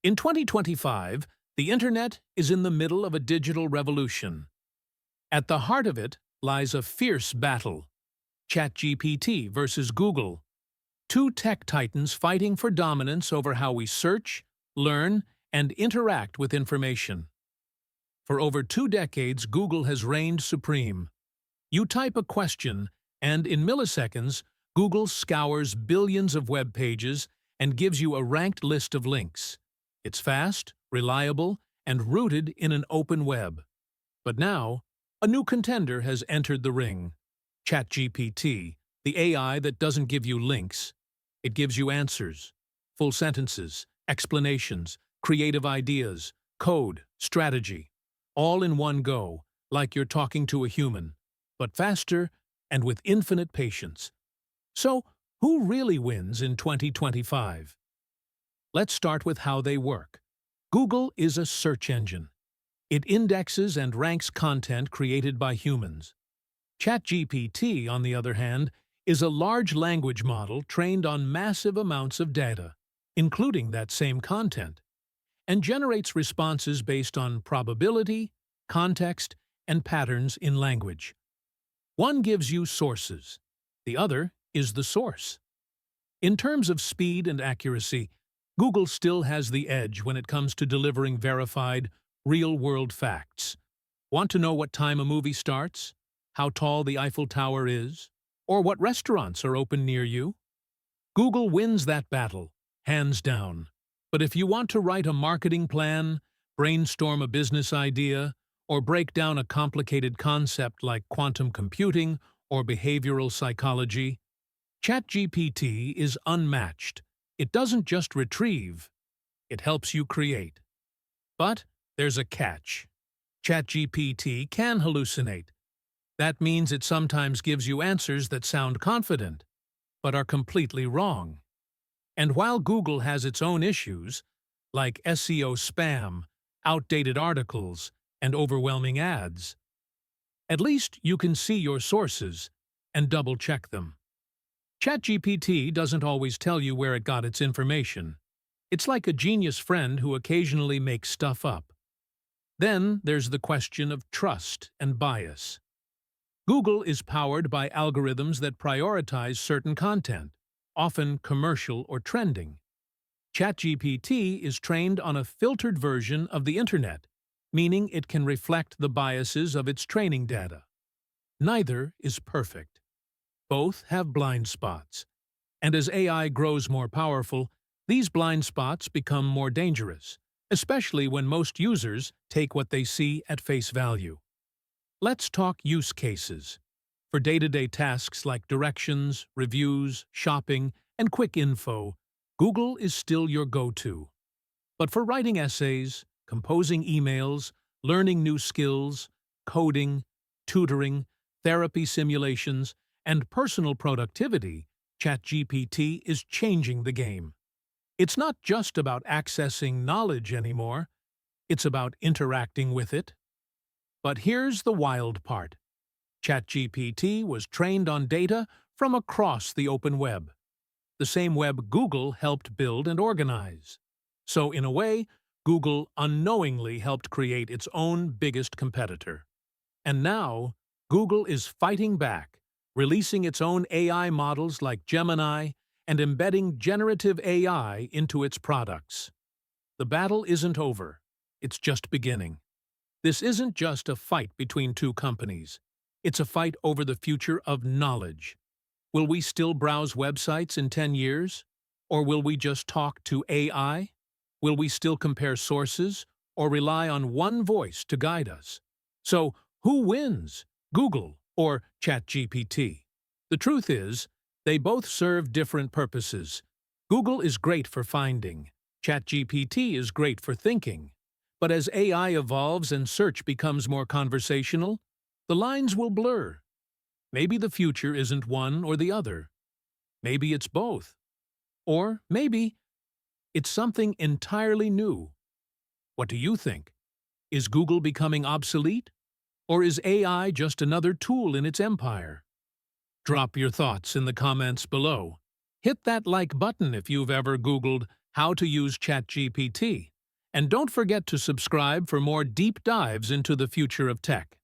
In 2025, the Internet is in the middle of a digital revolution. At the heart of it lies a fierce battle. ChatGPT versus Google. Two tech titans fighting for dominance over how we search, learn, and interact with information. For over 2 decades, Google has reigned supreme. You type a question, and in milliseconds, Google scours billions of web pages and gives you a ranked list of links. It's fast, reliable, and rooted in an open web. But now, a new contender has entered the ring. ChatGPT, the AI that doesn't give you links. It gives you answers, full sentences, explanations, creative ideas, code, strategy, all in one go, like you're talking to a human, but faster and with infinite patience. So, who really wins in 2025? Let's start with how they work. Google is a search engine. It indexes and ranks content created by humans. ChatGPT, on the other hand, is a large language model trained on massive amounts of data, including that same content, and generates responses based on probability, context, and patterns in language. One gives you sources. The other is the source. In terms of speed and accuracy, Google still has the edge when it comes to delivering verified, real-world facts. Want to know what time a movie starts? How tall the Eiffel Tower is? Or what restaurants are open near you? Google wins that battle, hands down. But if you want to write a marketing plan, brainstorm a business idea, or break down a complicated concept like quantum computing or behavioral psychology, ChatGPT is unmatched. It doesn't just retrieve, it helps you create. But there's a catch. ChatGPT can hallucinate. That means it sometimes gives you answers that sound confident, but are completely wrong. And while Google has its own issues, like SEO spam, outdated articles, and overwhelming ads, at least you can see your sources and double-check them. ChatGPT doesn't always tell you where it got its information. It's like a genius friend who occasionally makes stuff up. Then there's the question of trust and bias. Google is powered by algorithms that prioritize certain content, often commercial or trending. ChatGPT is trained on a filtered version of the Internet, meaning it can reflect the biases of its training data. Neither is perfect. Both have blind spots. And as AI grows more powerful, these blind spots become more dangerous, especially when most users take what they see at face value. Let's talk use cases. For day-to-day tasks like directions, reviews, shopping, and quick info, Google is still your go-to. But for writing essays, composing emails, learning new skills, coding, tutoring, therapy simulations, and personal productivity, ChatGPT is changing the game. It's not just about accessing knowledge anymore, it's about interacting with it. But here's the wild part. ChatGPT was trained on data from across the open web, the same web Google helped build and organize. So in a way, Google unknowingly helped create its own biggest competitor. And now, Google is fighting back, releasing its own AI models like Gemini and embedding generative AI into its products. The battle isn't over, it's just beginning. This isn't just a fight between two companies. It's a fight over the future of knowledge. Will we still browse websites in 10 years? Or will we just talk to AI? Will we still compare sources or rely on one voice to guide us? So, who wins? Google or ChatGPT? The truth is, they both serve different purposes. Google is great for finding. ChatGPT is great for thinking. But as AI evolves and search becomes more conversational, the lines will blur. Maybe the future isn't one or the other. Maybe it's both. Or maybe it's something entirely new. What do you think? Is Google becoming obsolete? Or is AI just another tool in its empire? Drop your thoughts in the comments below. Hit that like button if you've ever Googled how to use ChatGPT. And don't forget to subscribe for more deep dives into the future of tech.